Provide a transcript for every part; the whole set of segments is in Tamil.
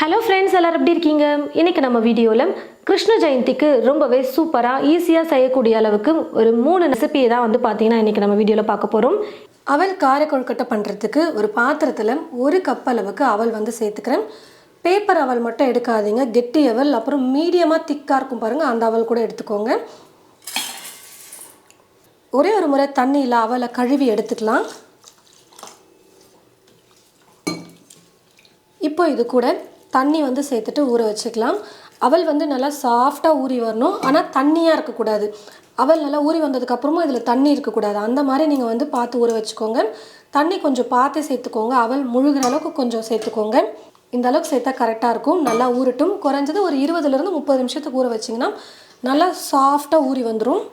ஹலோ ஃப்ரெண்ட்ஸ், எல்லாரும் எப்படி இருக்கீங்க? இன்றைக்கி நம்ம வீடியோவில் கிருஷ்ண ஜெயந்திக்கு ரொம்பவே சூப்பராக ஈஸியாக செய்யக்கூடிய அளவுக்கு ஒரு 3 ரெசிபியை தான் பார்த்தீங்கன்னா இன்றைக்கி நம்ம வீடியோவில் பார்க்க போகிறோம். அவல் கார கொழுக்கட்டை பண்ணுறதுக்கு ஒரு பாத்திரத்தில் 1 கப் அளவுக்கு அவல் சேர்த்துக்கிறேன். பேப்பர் அவல் மட்டும் எடுக்காதீங்க, கெட்டி அவல், அப்புறம் மீடியமாக திக்காக இருக்கும் பாருங்கள், அந்த அவல் கூட எடுத்துக்கோங்க. ஒரே ஒரு முறை தண்ணியில் அவலை கழுவி எடுத்துக்கலாம். இப்போ இது கூட தண்ணி சேர்த்துட்டு ஊற வச்சுக்கலாம். அவல் நல்லா சாஃப்டாக ஊறி வரணும், ஆனால் தண்ணியாக இருக்கக்கூடாது. அவல் நல்லா ஊறி வந்ததுக்கப்புறமும் இதில் தண்ணி இருக்கக்கூடாது. அந்த மாதிரி நீங்கள் பார்த்து ஊற வச்சுக்கோங்க. தண்ணி கொஞ்சம் பார்த்து சேர்த்துக்கோங்க. அவல் முழுகிற அளவுக்கு கொஞ்சம் சேர்த்துக்கோங்க. இந்த அளவுக்கு சேர்த்தா கரெக்டாக இருக்கும். நல்லா ஊறட்டும். குறைஞ்சது ஒரு 20லேருந்து 30 நிமிஷத்துக்கு ஊற வச்சிங்கன்னா நல்லா சாஃப்டாக ஊறி வந்துடும்.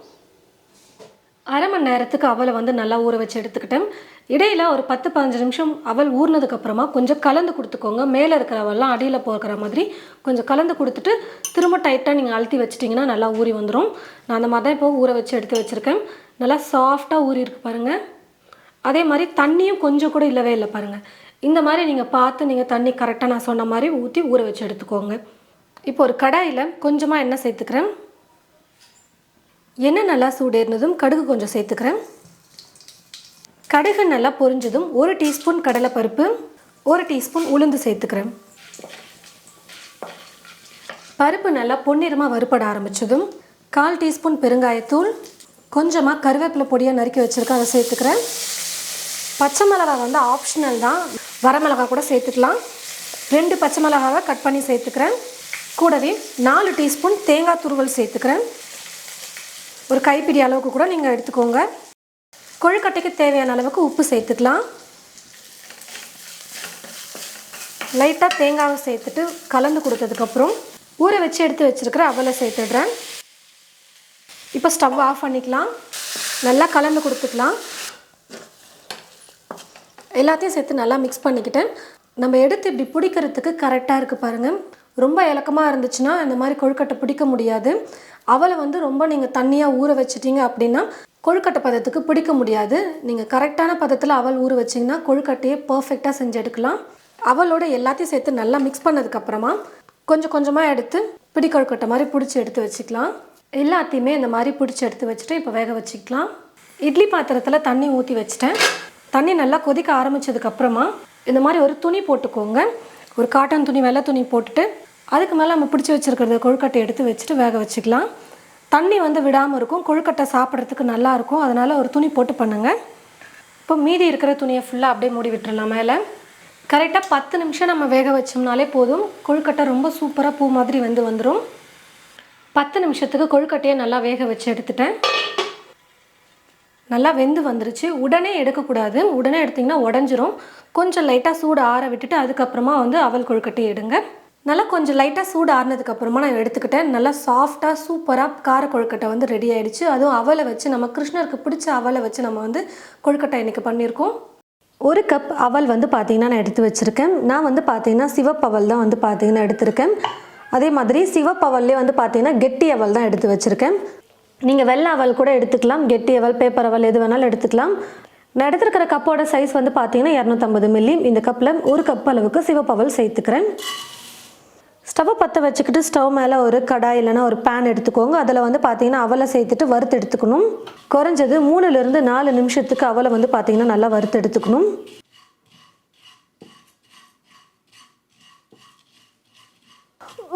அரை மணி நேரத்துக்கு அவலை நல்லா ஊற வச்சு எடுத்துக்கிட்டேன். இடையில் ஒரு 10-15 நிமிஷம் அவல் ஊறினதுக்கப்புறமா கொஞ்சம் கலந்து கொடுத்துக்கோங்க. மேலே இருக்கிற அவெல்லாம் அடியில் போகிற மாதிரி கொஞ்சம் கலந்து கொடுத்துட்டு திரும்ப டைட்டாக நீங்கள் அழுத்தி வச்சிட்டிங்கன்னா நல்லா ஊறி வந்துடும். நான் அந்த மாதிரி தான் இப்போ ஊற வச்சு எடுத்து வச்சுருக்கேன். நல்லா சாஃப்டாக ஊறி இருக்கு பாருங்கள். அதே மாதிரி தண்ணியும் கொஞ்சம் கூட இல்லவே இல்லை பாருங்கள். இந்த மாதிரி நீங்கள் பார்த்து நீங்கள் தண்ணி கரெக்டாக நான் சொன்ன மாதிரி ஊற்றி ஊற வச்சு எடுத்துக்கோங்க. இப்போ ஒரு கடாயில் கொஞ்சமாக எண்ணெய் சேர்த்துக்கிறேன். எண்ணெய் நல்லா சூடேறினதும் கடுகு கொஞ்சம் சேர்த்துக்கிறேன். கடுகு நல்லா பொரிஞ்சதும் 1 டீஸ்பூன் கடலைப்பருப்பு, 1 டீஸ்பூன் உளுந்து சேர்த்துக்கிறேன். பருப்பு நல்லா பொன்னிறமாக வறுபட ஆரம்பித்ததும் 1/4 டீஸ்பூன் பெருங்காயத்தூள், கொஞ்சமாக கருவேப்பிலை பொடியாக நறுக்கி வச்சுருக்கேன், அதை சேர்த்துக்கிறேன். பச்சை மிளகாய் ஆப்ஷனல் தான், வரமிளகா கூட சேர்த்துக்கலாம். 2 பச்சை மிளகாவை கட் பண்ணி சேர்த்துக்கிறேன். கூடவே 4 டீஸ்பூன் தேங்காய் துருவல் சேர்த்துக்கிறேன். ஒரு கைப்பிடி அளவுக்கு கூட நீங்கள் எடுத்துக்கோங்க. கொழுக்கட்டைக்கு தேவையான அளவுக்கு உப்பு சேர்த்துக்கலாம். லைட்டாக தேங்காவை சேர்த்துட்டு கலந்து கொடுத்ததுக்கப்புறம் ஊற வச்சு எடுத்து வச்சுருக்கிற அவலை சேர்த்துடுறேன். இப்போ ஸ்டவ் ஆஃப் பண்ணிக்கலாம். நல்லா கலந்து கொடுத்துக்கலாம். எல்லாத்தையும் சேர்த்து நல்லா மிக்ஸ் பண்ணிக்கிட்டேன். நம்ம எடுத்து இப்படி பிடிக்கிறதுக்கு கரெக்டாக இருக்குது பாருங்கள். ரொம்ப இலக்கமாக இருந்துச்சுன்னா இந்த மாதிரி கொழுக்கட்டை பிடிக்க முடியாது. அவலை ரொம்ப நீங்கள் தண்ணியாக ஊற வச்சிட்டிங்க அப்படின்னா கொழுக்கட்டை பதத்துக்கு பிடிக்க முடியாது. நீங்கள் கரெக்டான பதத்தில் அவல் ஊற வச்சிங்கன்னா கொழுக்கட்டையை பர்ஃபெக்டாக செஞ்சு எடுக்கலாம். அவளோட எல்லாத்தையும் சேர்த்து நல்லா மிக்ஸ் பண்ணதுக்கப்புறமா கொஞ்சம் கொஞ்சமாக எடுத்து பிடி கொழுக்கட்டை மாதிரி பிடிச்சி எடுத்து வச்சுக்கலாம். எல்லாத்தையுமே இந்த மாதிரி பிடிச்சி எடுத்து வச்சுட்டு இப்போ வேக வச்சுக்கலாம். இட்லி பாத்திரத்தில் தண்ணி ஊற்றி வச்சுட்டேன். தண்ணி நல்லா கொதிக்க ஆரம்பித்ததுக்கப்புறமா இந்த மாதிரி ஒரு துணி போட்டுக்கோங்க. ஒரு காட்டன் துணி, வெள்ளை துணி போட்டுட்டு அதுக்கு மேலே நம்ம பிடிச்சி வச்சுருக்கிறத கொழுக்கட்டை எடுத்து வச்சுட்டு வேக வச்சுக்கலாம். தண்ணி விடாமல் இருக்கும், கொழுக்கட்டை சாப்பிட்றதுக்கு நல்லாயிருக்கும். அதனால் ஒரு துணி போட்டு பண்ணுங்கள். இப்போ மீதி இருக்கிற துணியை ஃபுல்லாக அப்படியே மூடி விட்டுடலாம். மேலே கரெக்டாக 10 நிமிஷம் நம்ம வேக வச்சோம்னாலே போதும். கொழுக்கட்டை ரொம்ப சூப்பராக பூ மாதிரி வந்துடும். 10 நிமிஷத்துக்கு கொழுக்கட்டையை நல்லா வேக வச்சு எடுத்துட்டேன். நல்லா வெந்து வந்துருச்சு. உடனே எடுக்கக்கூடாது, உடனே எடுத்திங்கன்னா உடஞ்சிரும். கொஞ்சம் லைட்டாக சூடு ஆற விட்டுட்டு அதுக்கப்புறமா அவல் கொழுக்கட்டையை எடுங்க. நல்லா கொஞ்சம் லைட்டாக சூடு ஆறினதுக்கப்புறமா நான் எடுத்துக்கிட்டேன். நல்லா சாஃப்டாக சூப்பராக கார கொழுக்கட்டை ரெடி ஆகிடுச்சு. அதுவும் அவலை வச்சு நம்ம கிருஷ்ணருக்கு பிடிச்ச அவலை வச்சு நம்ம கொழுக்கட்டை இன்றைக்கி பண்ணியிருக்கோம். 1 கப் அவல் பார்த்திங்கன்னா நான் எடுத்து வச்சுருக்கேன். நான் பார்த்திங்கன்னா சிவப்பு அவல் தான் பார்த்திங்கன்னா எடுத்திருக்கேன். அதே மாதிரி சிவப்பு அவல்லே பார்த்திங்கன்னா கெட்டி அவல் தான் எடுத்து வச்சுருக்கேன். நீங்கள் வெள்ளை அவல் கூட எடுத்துக்கலாம், கெட்டி அவல், பேப்பர் அவல் எது வேணாலும் எடுத்துக்கலாம். நான் எடுத்துருக்கிற கப்போட சைஸ் பார்த்திங்கன்னா 250 மில்லி. இந்த கப்பில் 1 கப் அளவுக்கு சிவப்பு அவல் சேர்த்துக்கிறேன். ஸ்டவ்வை பற்ற வச்சுக்கிட்டு ஸ்டவ் மேலே ஒரு கடாய் இல்லைனா ஒரு பேன் எடுத்துக்கோங்க. அதில் பார்த்திங்கன்னா அவலை சேர்த்துட்டு வறுத்து எடுத்துக்கணும். குறைஞ்சது 3லேருந்து 4 நிமிஷத்துக்கு அவலை பார்த்திங்கன்னா நல்லா வறுத்து எடுத்துக்கணும்.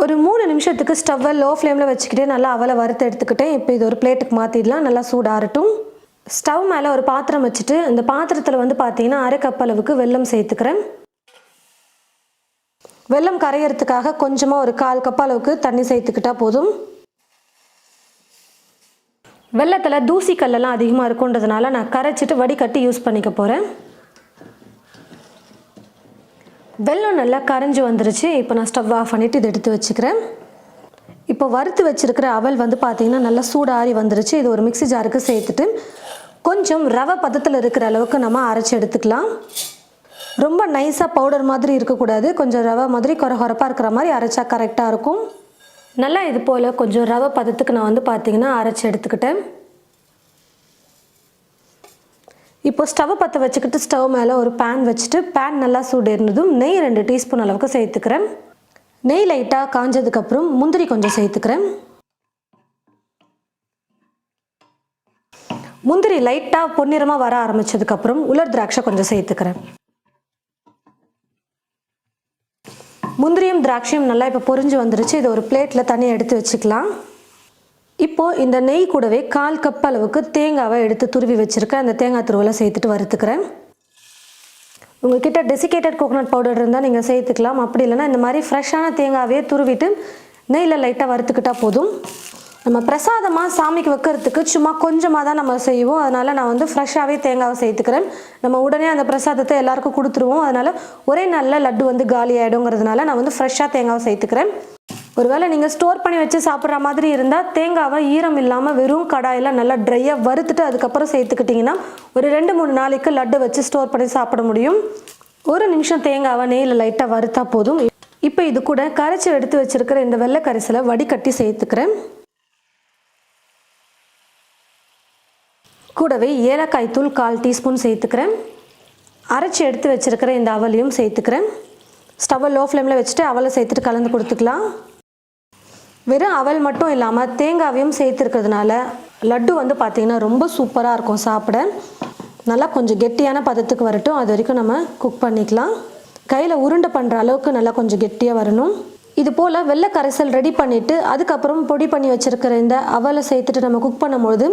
ஒரு 3 நிமிஷத்துக்கு ஸ்டவ்வை லோ ஃப்ளேமில் வச்சுக்கிட்டே நல்லா அவலை வறுத்து எடுத்துக்கிட்டேன். இப்போ இது ஒரு பிளேட்டுக்கு மாற்றிடலாம். நல்லா சூடாகட்டும். ஸ்டவ் மேலே ஒரு பாத்திரம் வச்சுட்டு இந்த பாத்திரத்தில் பார்த்திங்கன்னா 1/2 கப் அளவுக்கு வெல்லம் சேர்த்துக்கிறேன். வெல்லம் கரையிறதுக்காக கொஞ்சமாக ஒரு 1/4 கப் அளவுக்கு தண்ணி சேர்த்துக்கிட்டால் போதும். வெல்லத்தில் தூசி கல்லெல்லாம் அதிகமாக இருக்குன்றதுனால நான் கரைச்சிட்டு வடிகட்டி யூஸ் பண்ணிக்க போகிறேன். வெல்லம் நல்லா கரைஞ்சி வந்துருச்சு. இப்போ நான் ஸ்டவ் ஆஃப் பண்ணிவிட்டு இதை எடுத்து வச்சுக்கிறேன். இப்போ வறுத்து வச்சுருக்கிற அவல் பார்த்திங்கன்னா நல்லா சூடாறி வந்துருச்சு. இது ஒரு மிக்ஸி ஜாருக்கு சேர்த்துட்டு கொஞ்சம் ரவை பதத்தில் இருக்கிற அளவுக்கு நம்ம அரைச்சி எடுத்துக்கலாம். ரொம்ப நைஸாக பவுடர் மாதிரி இருக்கக்கூடாது, கொஞ்சம் ரவை மாதிரி கொரப்பாக இருக்கிற மாதிரி அரைச்சா கரெக்டாக இருக்கும். நல்லா இது போல் கொஞ்சம் ரவை பதத்துக்கு நான் பார்த்திங்கன்னா அரைச்சி எடுத்துக்கிட்டேன். இப்போ ஸ்டவ் பற்ற வச்சுக்கிட்டு ஸ்டவ் மேலே ஒரு பேன் வச்சுட்டு பேன் நல்லா சூடேறினதும் நெய் 2 டீஸ்பூன் அளவுக்கு சேர்த்துக்கிறேன். நெய் லைட்டாக காஞ்சதுக்கப்புறம் முந்திரி கொஞ்சம் சேர்த்துக்கிறேன். முந்திரி லைட்டாக பொன்னிறமாக வர ஆரம்பித்ததுக்கப்புறம் உலர் திராட்சை கொஞ்சம் சேர்த்துக்கிறேன். முந்திரியும் திராட்சையும் நல்லா இப்போ பொரிஞ்சு வந்துருச்சு. இதை ஒரு பிளேட்டில் தனியாக எடுத்து வச்சுக்கலாம். இப்போது இந்த நெய் கூடவே 1/4 கப் அளவுக்கு தேங்காவை எடுத்து துருவி வச்சுருக்கேன். அந்த தேங்காய் துருவலை சேர்த்துட்டு வறுத்துக்கிறேன். உங்கள்கிட்ட டெசிகேட்டட் கோகோனட் பவுடர் இருந்தால் நீங்கள் சேர்த்துக்கலாம். அப்படி இல்லைனா இந்த மாதிரி ஃப்ரெஷ்ஷான தேங்காவே துருவிட்டு நெய்யில் லைட்டாக வறுத்துக்கிட்டால் போதும். நம்ம பிரசாதமாக சாமிக்கு வைக்கிறதுக்கு சும்மா கொஞ்சமாக தான் நம்ம செய்வோம். அதனால் நான் வந்து ஃப்ரெஷ்ஷாகவே தேங்காவை சேர்த்துக்கிறேன். நம்ம உடனே அந்த பிரசாதத்தை எல்லாருக்கும் கொடுத்துருவோம். அதனால் ஒரே நாளில் லட்டு வந்து காலி ஆகிடுங்கிறதுனால நான் வந்து ஃப்ரெஷ்ஷாக தேங்காவை சேர்த்துக்கிறேன். ஒருவேளை நீங்கள் ஸ்டோர் பண்ணி வச்சு சாப்பிட்ற மாதிரி இருந்தால் தேங்காவை ஈரம் இல்லாமல் வெறும் கடாயில் நல்லா ட்ரையாக வறுத்துட்டு அதுக்கப்புறம் சேர்த்துக்கிட்டிங்கன்னா ஒரு 2-3 நாளைக்கு லட்டு வச்சு ஸ்டோர் பண்ணி சாப்பிட முடியும். 1 நிமிஷம் தேங்காவை நெய்யில் லைட்டாக வறுத்தா போதும். இப்போ இது கூட கரைச்சி எடுத்து வச்சுருக்கிற இந்த வெள்ளை கரைசலை வடிகட்டி சேர்த்துக்கிறேன். கூடவே ஏலக்காய் தூள் 1/4 டீஸ்பூன் சேர்த்துக்கிறேன். அரைச்சி எடுத்து வச்சுருக்கிற இந்த அவலையும் சேர்த்துக்கிறேன். ஸ்டவ்வை லோ ஃப்ளேமில் வச்சுட்டு அவலை சேர்த்துட்டு கலந்து கொடுத்துக்கலாம். வெறும் அவல் மட்டும் இல்லாமல் தேங்காவையும் சேர்த்துருக்கிறதுனால லட்டு வந்து பார்த்திங்கன்னா ரொம்ப சூப்பராக இருக்கும் சாப்பிட. நல்லா கொஞ்சம் கெட்டியான பதத்துக்கு வரட்டும். அது வரைக்கும் நம்ம குக் பண்ணிக்கலாம். கையில் உருண்டை பண்ணுற அளவுக்கு நல்லா கொஞ்சம் கெட்டியாக வரணும். இது போல் வெள்ளை கரைசல் ரெடி பண்ணிவிட்டு அதுக்கப்புறம் பொடி பண்ணி வச்சுருக்கிற இந்த அவலை சேர்த்துட்டு நம்ம குக் பண்ணும்பொழுது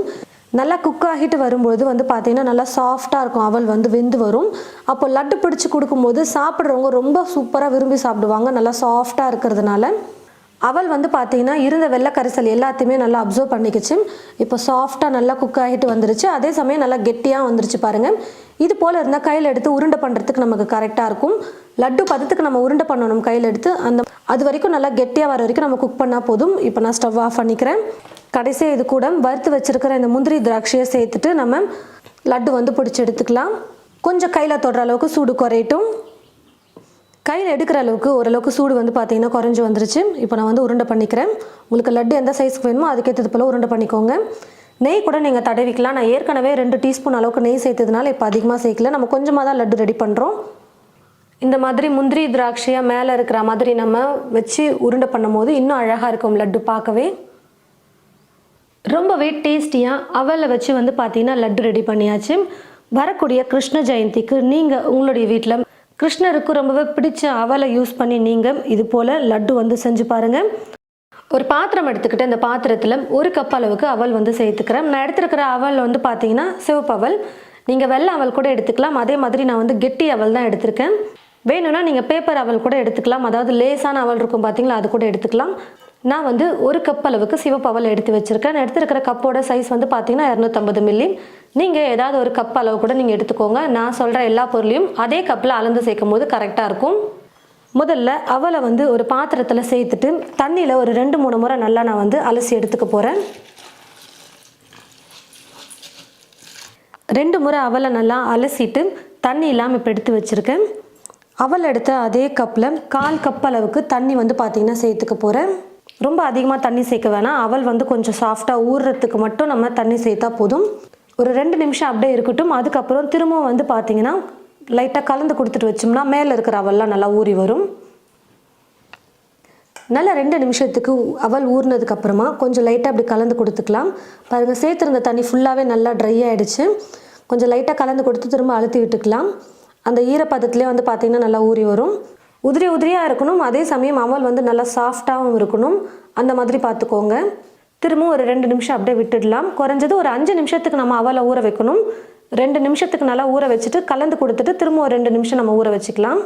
நல்லா குக் ஆகிட்டு வரும்பொழுது வந்து பார்த்திங்கன்னா நல்லா சாஃப்டாக இருக்கும். அவல் வந்து வெந்து வரும். அப்போ லட்டு பிடிச்சி கொடுக்கும்போது சாப்பிட்றவங்க ரொம்ப சூப்பராக விரும்பி சாப்பிடுவாங்க. நல்லா சாஃப்டாக இருக்கிறதுனால அவல் வந்து பார்த்திங்கன்னா இருந்த வெள்ளை கரைசல் எல்லாத்தையுமே நல்லா அப்சர்வ் பண்ணிக்கிச்சு. இப்போ சாஃப்டாக நல்லா குக் ஆகிட்டு வந்துருச்சு. அதே சமயம் நல்லா கெட்டியாக வந்துருச்சு பாருங்கள். இது போல் இருந்தால் கையில் எடுத்து உருண்டை பண்ணுறதுக்கு நமக்கு கரெக்டாக இருக்கும். லட்டு பதத்துக்கு நம்ம உருண்டை பண்ணணும் கையில் எடுத்து. அது வரைக்கும் நல்லா கெட்டியாக வர வரைக்கும் நம்ம குக் பண்ணால் போதும். இப்போ நான் ஸ்டவ் ஆஃப் பண்ணிக்கிறேன். கடைசியாக இது கூட வறுத்து வச்சுருக்கிற இந்த முந்திரி திராட்சையை சேர்த்துட்டு நம்ம லட்டு வந்து பிடிச்சி எடுத்துக்கலாம். கொஞ்சம் கையில் தொடுற அளவுக்கு சூடு குறையட்டும். கையில் எடுக்கிற அளவுக்கு ஓரளவுக்கு சூடு வந்து பார்த்திங்கன்னா குறைஞ்சி வந்துருச்சு. இப்போ நான் வந்து உருண்டை பண்ணிக்கிறேன். உங்களுக்கு லட்டு எந்த சைஸ்க்கு வேணுமோ அதுக்கேற்றது போல் உருண்டை பண்ணிக்கோங்க. நெய் கூட நீங்கள் தடவிக்கலாம். நான் ஏற்கனவே 2 டீஸ்பூன் அளவுக்கு நெய் சேர்த்ததுனால இப்போ அதிகமாக சேர்க்கல. நம்ம கொஞ்சமாக தான் லட்டு ரெடி பண்ணுறோம். இந்த மாதிரி முந்திரி திராட்சையாக மேலே இருக்கிற மாதிரி நம்ம வச்சு உருண்டை பண்ணும் போது இன்னும் அழகாக இருக்கும் லட்டு பார்க்கவே. ரொம்பவே டேஸ்டியாக அவலை வச்சு வந்து பார்த்திங்கன்னா லட்டு ரெடி பண்ணியாச்சு. வரக்கூடிய கிருஷ்ண ஜெயந்திக்கு நீங்கள் உங்களுடைய வீட்டில் கிருஷ்ணருக்கு ரொம்பவே பிடிச்ச அவலை யூஸ் பண்ணி நீங்கள் இது போல் லட்டு வந்து செஞ்சு பாருங்கள். ஒரு பாத்திரம் எடுத்துக்கிட்டு அந்த பாத்திரத்தில் 1 கப் அளவுக்கு அவல் வந்து சேர்த்துக்கிறேன். நான் எடுத்துருக்கிற அவல் வந்து பார்த்திங்கன்னா சிவப்பு அவல். நீங்கள் வெள்ளை அவல் கூட எடுத்துக்கலாம். அதே மாதிரி நான் வந்து கெட்டி அவல் தான் எடுத்திருக்கேன். வேணும்னா நீங்கள் பேப்பர் அவல் கூட எடுத்துக்கலாம். அதாவது லேசான அவல் இருக்கும் பார்த்தீங்களா, அது கூட எடுத்துக்கலாம். நான் வந்து 1 கப் அளவுக்கு சிவப்பு அவல் எடுத்து வச்சுருக்கேன். நான் எடுத்துருக்கிற கப்போட சைஸ் வந்து பார்த்திங்கன்னா 250 மில்லி. நீங்கள் ஏதாவது ஒரு கப் அளவு கூட நீங்கள் எடுத்துக்கோங்க. நான் சொல்கிற எல்லா பொருளையும் அதே கப்பில் அளந்து சேர்க்கும் போது கரெக்டாக இருக்கும். முதல்ல அவலை வந்து ஒரு பாத்திரத்தில் சேர்த்துட்டு தண்ணியில் ஒரு 2-3 முறை நல்லா நான் வந்து அலசி எடுத்துக்க போகிறேன். 2 முறை அவலை நல்லா அலசிட்டு தண்ணி இல்லாமல் இப்போ எடுத்து வச்சுருக்கேன். அவல் எடுத்த அதே கப்பில் 1/4 கப் அளவுக்கு தண்ணி வந்து பார்த்திங்கன்னா சேர்த்துக்க போகிறேன். ரொம்ப அதிகமாக தண்ணி சேர்க்க வேணாம். அவல் வந்து கொஞ்சம் சாஃப்டாக ஊறுறதுக்கு மட்டும் நம்ம தண்ணி சேர்த்தா போதும். ஒரு 2 நிமிஷம் அப்படியே இருக்கட்டும். அதுக்கப்புறம் திரும்பவும் வந்து பார்த்திங்கன்னா லைட்டாக கலந்து கொடுத்துட்டு வச்சோம்னா மேலே இருக்கிற அவல்லாம் நல்லா ஊறி வரும். நல்லா 2 நிமிஷத்துக்கு அவல் ஊறினதுக்கப்புறமா கொஞ்சம் லைட்டாக அப்படி கலந்து கொடுத்துக்கலாம். பாருங்கள், சேர்த்துருந்த தண்ணி ஃபுல்லாகவே நல்லா ட்ரை ஆகிடுச்சு. கொஞ்சம் லைட்டாக கலந்து கொடுத்து திரும்ப அழுத்தி விட்டுக்கலாம். அந்த ஈரப்பதத்துலேயே வந்து பார்த்திங்கன்னா நல்லா ஊறி வரும். உதிரியாக இருக்கணும். அதே சமயம் அவல் வந்து நல்லா சாஃப்டாகவும் இருக்கணும். அந்த மாதிரி பார்த்துக்கோங்க. திரும்பவும் ஒரு 2 நிமிஷம் அப்படியே விட்டுடலாம். குறைஞ்சது ஒரு 5 நிமிஷத்துக்கு நம்ம அவலை ஊற வைக்கணும். 2 நிமிஷத்துக்கு நல்லா ஊற வச்சுட்டு கலந்து கொடுத்துட்டு திரும்ப ஒரு 2 நிமிஷம் நம்ம ஊற வச்சுக்கலாம்.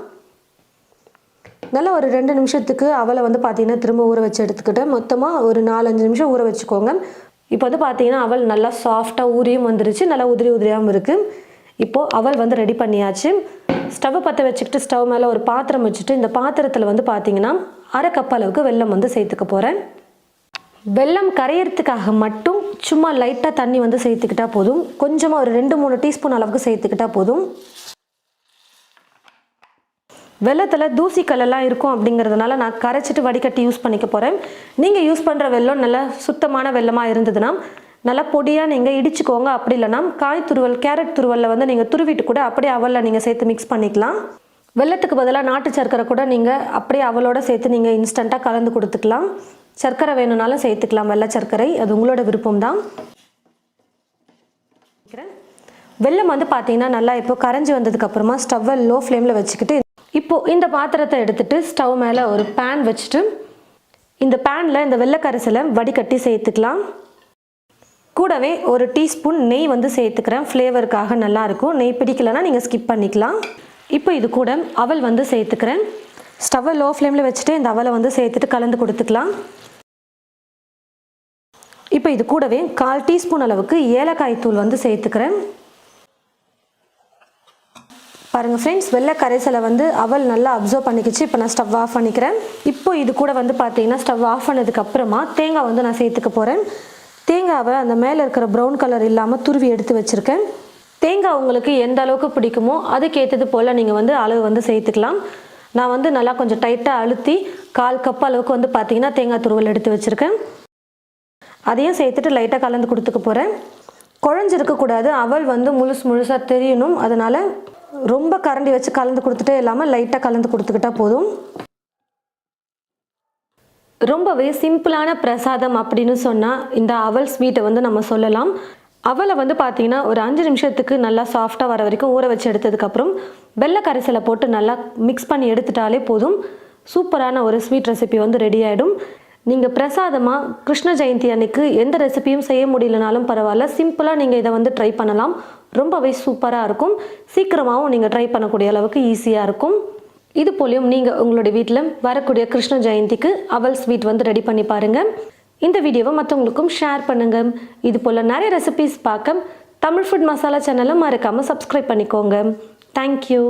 நல்லா ஒரு 2 நிமிஷத்துக்கு அவலை வந்து பார்த்திங்கன்னா திரும்ப ஊற வச்சு எடுத்துக்கிட்டேன். மொத்தமாக ஒரு 4-5 நிமிஷம் ஊற வச்சுக்கோங்க. இப்போ வந்து பார்த்திங்கன்னா அவல் நல்லா சாஃப்டாக ஊறியும் வந்துருச்சு. நல்லா உதிரியாகவும் இருக்குது. இப்போது அவல் வந்து ரெடி பண்ணியாச்சு. ஸ்டவ்வை பற்ற வச்சுக்கிட்டு ஸ்டவ் மேலே ஒரு பாத்திரம் வச்சுட்டு இந்த பாத்திரத்தில் வந்து பார்த்திங்கன்னா 1/2 கப் அளவுக்கு வெல்லம் வந்து சேர்த்துக்க போகிறேன். வெல்லம் கரையிறதுக்காக மட்டும் சும்மா லைட்டாக தண்ணி வந்து சேர்த்துக்கிட்டால் போதும். கொஞ்சமாக ஒரு 2-3 டீஸ்பூன் அளவுக்கு சேர்த்துக்கிட்டால் போதும். வெல்லத்தில் தூசிக்கல்லாம் இருக்கும் அப்படிங்கிறதுனால நான் கரைச்சிட்டு வடிகட்டி யூஸ் பண்ணிக்க போகிறேன். நீங்கள் யூஸ் பண்ணுற வெல்லம் நல்லா சுத்தமான வெல்லமாக இருந்ததுன்னா நல்லா பொடியாக நீங்கள் இடிச்சுக்கோங்க. அப்படி இல்லைனா காய் துருவல், கேரட் துருவலில் வந்து நீங்கள் துருவிட்டு கூட அப்படியே அவலில் நீங்கள் சேர்த்து மிக்ஸ் பண்ணிக்கலாம். வெல்லத்துக்கு பதிலாக நாட்டு சர்க்கரை கூட நீங்கள் அப்படியே அவளோட சேர்த்து நீங்கள் இன்ஸ்டண்ட்டாக கலந்து கொடுத்துக்கலாம். சர்க்கரை வேணும்னாலும் சேர்த்துக்கலாம், வெள்ளை சர்க்கரை, அது உங்களோட விருப்பம் தான். வெல்லம் வந்து பார்த்தீங்கன்னா நல்லா இப்போ கரைஞ்சி வந்ததுக்கப்புறமா ஸ்டவ்வை லோ ஃப்ளேமில் வச்சுக்கிட்டு இப்போது இந்த பாத்திரத்தை எடுத்துகிட்டு ஸ்டவ் மேலே ஒரு பேன் வச்சுட்டு இந்த பேனில் இந்த வெள்ளை கரைசலை வடிகட்டி சேர்த்துக்கலாம். கூடவே ஒரு டீஸ்பூன் நெய் வந்து சேர்த்துக்கிறேன், ஃப்ளேவருக்காக நல்லாயிருக்கும். நெய் பிடிக்கலைன்னா நீங்கள் ஸ்கிப் பண்ணிக்கலாம். இப்போ இது கூட அவல் வந்து சேர்த்துக்கிறேன். ஸ்டவ்வை லோ ஃப்ளேமில் வச்சுட்டு இந்த அவலை வந்து சேர்த்துட்டு கலந்து கொடுத்துக்கலாம். இப்போ இது கூடவே 1/4 டீஸ்பூன் அளவுக்கு ஏலக்காய் தூள் வந்து சேர்த்துக்கிறேன். பாருங்கள் ஃப்ரெண்ட்ஸ், வெள்ளை கரைசலை வந்து அவல் நல்லா அப்சர்வ் பண்ணிக்கிச்சு. இப்போ நான் ஸ்டவ் ஆஃப் பண்ணிக்கிறேன். இப்போ இது கூட வந்து பார்த்தீங்கன்னா ஸ்டவ் ஆஃப் பண்ணதுக்கப்புறமா தேங்காய் வந்து நான் சேர்த்துக்க போகிறேன். தேங்காவை அந்த மேலே இருக்கிற ப்ரௌன் கலர் இல்லாமல் துருவி எடுத்து வச்சுருக்கேன். தேங்காய் உங்களுக்கு எந்த அளவுக்கு பிடிக்குமோ அதுக்கேற்றது போல் நீங்கள் வந்து அளவு வந்து சேர்த்துக்கலாம். நான் வந்து நல்லா கொஞ்சம் டைட்டாக அழுத்தி 1/4 கப் அளவுக்கு வந்து பார்த்தீங்கன்னா தேங்காய் துருவல் எடுத்து வச்சுருக்கேன். அதையும் சேர்த்துட்டு லைட்டாக கலந்து கொடுத்துக்க போகிறேன். குழஞ்சிருக்கக்கூடாது, அவல் வந்து முழுசாக தெரியணும். அதனால் ரொம்ப கரண்டி வச்சு கலந்து கொடுத்துட்டே இல்லாமல் லைட்டாக கலந்து கொடுத்துக்கிட்டா போதும். ரொம்பவே சிம்பிளான பிரசாதம் அப்படின்னு சொன்னால் இந்த அவல் ஸ்வீட்டை வந்து நம்ம சொல்லலாம். அவலை வந்து பார்த்தீங்கன்னா ஒரு 5 நிமிஷத்துக்கு நல்லா சாஃப்டாக வர வரைக்கும் ஊற வச்சு எடுத்ததுக்கப்புறம் வெள்ளை கரைசலை போட்டு நல்லா மிக்ஸ் பண்ணி எடுத்துட்டாலே போதும். சூப்பரான ஒரு ஸ்வீட் ரெசிபி வந்து ரெடி ஆகிடும். நீங்கள் பிரசாதமாக கிருஷ்ண ஜெயந்தி அன்னைக்கு எந்த ரெசிபியும் செய்ய முடியலனாலும் பரவாயில்ல, சிம்பிளாக நீங்கள் இதை வந்து ட்ரை பண்ணலாம். ரொம்பவே சூப்பராக இருக்கும். சீக்கிரமாகவும் நீங்கள் ட்ரை பண்ணக்கூடிய அளவுக்கு ஈஸியாக இருக்கும். இது போலையும் நீங்கள் உங்களுடைய வீட்டில் வரக்கூடிய கிருஷ்ண ஜெயந்திக்கு அவல் ஸ்வீட் வந்து ரெடி பண்ணி பாருங்கள். இந்த வீடியோவை மற்றவங்களுக்கும் ஷேர் பண்ணுங்கள். இது போல் நிறைய ரெசிபிஸ் பார்க்க தமிழ் ஃபுட் மசாலா சேனலை மறக்காமல் சப்ஸ்கிரைப் பண்ணிக்கோங்க. தேங்க்யூ.